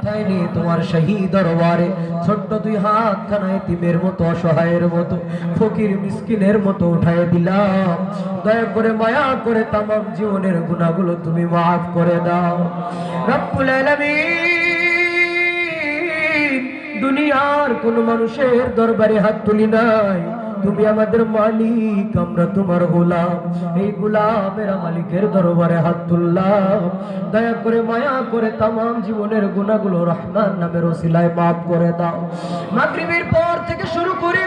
মাথায় নিয়ে তোমার শাহী দরবারে ছোট্ট দুই হাত খানা এতিমের মতো, অসহায়ের মতো, ফকির মিসকিনের মতো উঠায় দিলাম। দয়া করে মায়া করে তামাম জীবনের গুনাহগুলো তুমি মাফ করে দাও রব্বুল আলামিন। দুনিয়ার কোন মানুষের দরবারে হাত তুলি নাই, তুমি আমাদের মালিক, আমরা তোমার গোলাম। এই গোলামের মালিকের দরবারে হাত তুললাম। দয়া করে মায়া করে তামাম জীবনের গুনাহগুলো রহমান নামের ওসিলায় মাফ করে দাও। মাগরিবের পর থেকে শুরু করে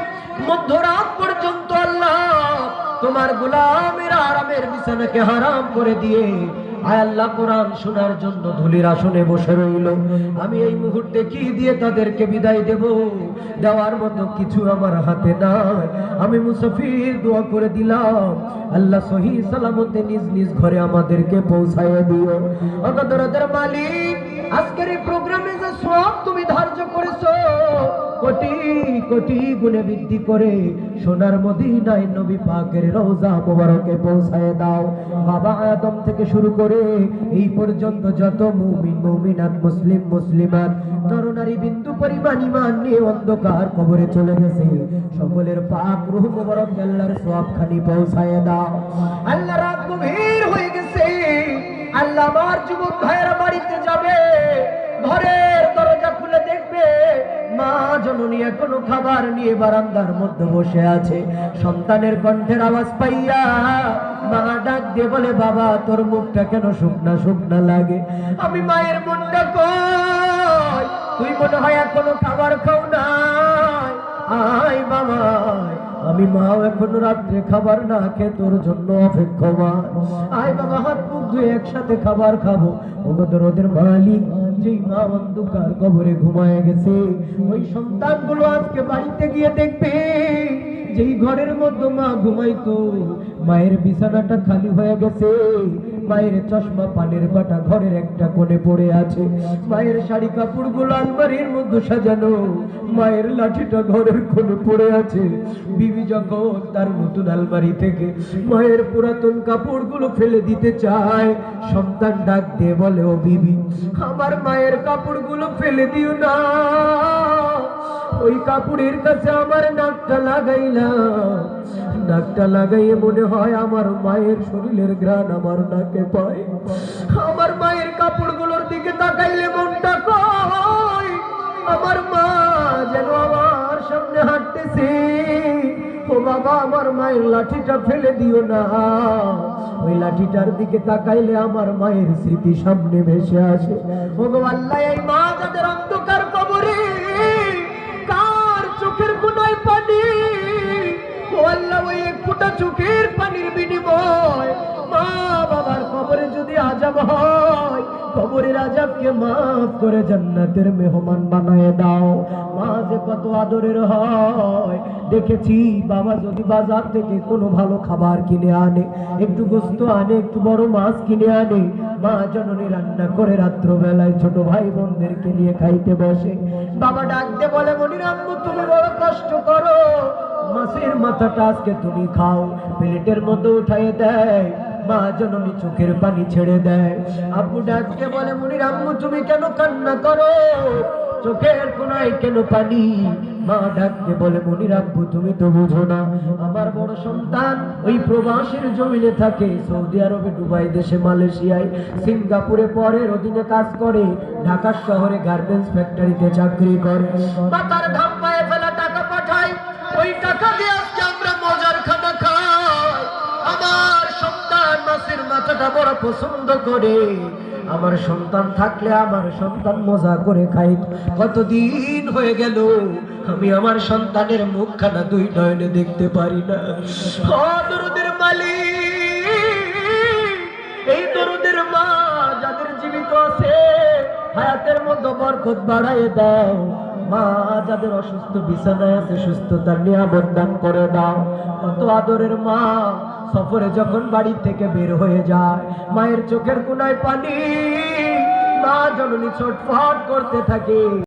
মধ্যরাত পর্যন্ত আল্লাহ তোমার গোলামের আরামের বিছানাকে হারাম করে দিয়ে আয় আল্লাহ কোরআন শোনার জন্য ধুলির আসনে বসে রইল। আমি এই মুহূর্তে কি দিয়ে তাদেরকে বিদায় দেব? দেওয়ার মতো কিছু আমার হাতে নাই। আমি মুসাফির দোয়া করে দিলাম, আল্লাহ সহি সালামতে নিজ নিজ ঘরে আমাদেরকে পৌঁছায় দিও। অগদরদের মালিক, আজকের এই প্রোগ্রামে যে সওয়াব তুমি ধার্য করেছো কোটি কোটি গুণে বৃদ্ধি করে সোনার মদিনায় নবী পাকের রওজা মোবারকে পৌঁছায় দাও। বাবা আদম থেকে শুরু করে এই পর্যন্ত যত মুমিন মুমিনাত, মুসলিম মুসলিমাত, নরনারী বিন্দু পরিমাণ ঈমান নিয়ে অন্ধকার কবরে চলে গেছে, সকলের পাক রূহ মোবারক আল্লাহর সওয়াবখানি পৌঁছায় দাও। আল্লাহ রাত গভীর হয়ে গেছে, আল্লাহ আমার যুবক ভাইয়েরা বাড়িতে যাবে, ঘরের দরজা খুলে দেখবে মা জননী এখনো খাবার নিয়ে বারান্দার মধ্যে বসে আছে। সন্তানের কণ্ঠের আওয়াজ পাইয়া মা ডাক দিয়ে বলে, বাবা তোর মুখটা কেন শুকনা শুকনা লাগে? আমি মায়ের মনটা কই, তুই মনে হয় এখনো খাবার খাও নাই, আয় বাবা। আমি মাও এখন রাত্রে খাবার না খেয়ে তোর জন্য অপেক্ষমান, আয় বাবা হাত মুখ ধুয়ে একসাথে খাবার খাবো। ওদের মালিক, যেই মা অন্ধকার কবরে ঘুমায় গেছে, ওই সন্তানগুলো আজকে বাড়িতে গিয়ে দেখবে যেই ঘরের মধ্যে মা ঘুমাইতো মায়ের বিছানাটা খালি হয়ে গেছে, মায়ের চশমা পানের বাটা ঘরের একটা কোণে পড়ে আছে, মায়ের শাড়ি কাপড়গুলো আলমারির মধ্যে সাজানো, মায়ের লাঠিটা ঘরের কোণে পড়ে আছে। বিবি যখন তার নতুন আলমারি থেকে মায়ের পুরাতন কাপড়গুলো ফেলে দিতে চায়, সন্তান ডাক দিয়ে বলে, ও বিবি আমার মায়ের কাপড়গুলো ফেলে দিও না, ওই কাপড়ের কাছে আমার নাকটা লাগাইলাম, নাকটা লাগাইয়ে মনে হয় আমার মায়ের শরীরের ঘ্রাণ আমার নাকে পায়, আমার মায়ের কাপড়গুলোর দিকে তাকাইলে মনটা কয় আমার মা যেন আমার সামনে হাঁটতেছে। ও বাবা আমার মায়ের লাঠিটা ফেলে দিও না, ওই লাঠিটার দিকে তাকাইলে আমার মায়ের স্মৃতি সামনে ভেসে আসে। ও গো আল্লাহ, এই মা যাদের অন্ধকার কবরে, কার চোখের কোনায় পানি, ও আল্লাহ ওই এক ফোঁটা চোখের পানির বিনিময় মা বাবার কবরে যদি আযাব হয়, কবরের আযাবকে মাফ করে জান্নাতের মেহমান বানায় দাও। মা যে কত আদরের হয় দেখেছি। বাবা যদি বাজার থেকে কোনো ভালো খাবার কিনে আনে, একটু গোস্ত আনে, একটু বড় মাছ কিনে আনে, মা জননী রান্না করে রাত্রবেলায় ছোট ভাই বোনদেরকে নিয়ে খাইতে বসে। বাবা ডাকতে বলে, মনির আম্মু তুমি বড় কষ্ট করো, মাছের মাথাটা আজকে তুমি খাও, প্লেটের মধ্যে উঠাইয়ে দেয়, মা জননী চোখের পানি ছেড়ে দেয়। আব্বু ডাকতে বলে, মনির আম্মু তুমি কেন কান্না করো, চোখের কোনায় কেন পানি? মা ডাকতে বলে, মনির আব্বু তুমি তো বুঝো না, আমার বড় সন্তান ওই প্রবাসের জমিনে থাকে, সৌদি আরবে, দুবাই দেশে, মালয়েশিয়ায়, সিঙ্গাপুরে পরের অধীনে কাজ করে, ঢাকা শহরে গার্মেন্টস ফ্যাক্টরিতে চাকরি করে, মাথার ঘাম পায়ে ফেলা টাকা পাঠায়, ওই টাকা দিয়ে আজকে আমরা মজার খানা খাই। আমার সন্তান মাছের মাথাটা বড় পছন্দ করে, আমার সন্তান থাকলে আমার সন্তান মজা করে খাই। কতদিন হয়ে গেল আমি আমার সন্তানের মুখখানা দুই নয়নে দেখতে পারি না। দরুদের মালিক, এই দরুদের মা যাদের জীবিত আছে হায়াতের মধ্যে বরকত বাড়ায় দাও। মা যাদের অসুস্থ বিছানায় আছে সুস্থতার নিয়ামত দান করে দাও। কত আদরের মা সফরে যখন বাড়ি থেকে বের হয়ে যায়, মায়ের চোখের কোনায় পানি, মা জননী ছটফট করতে থাকে।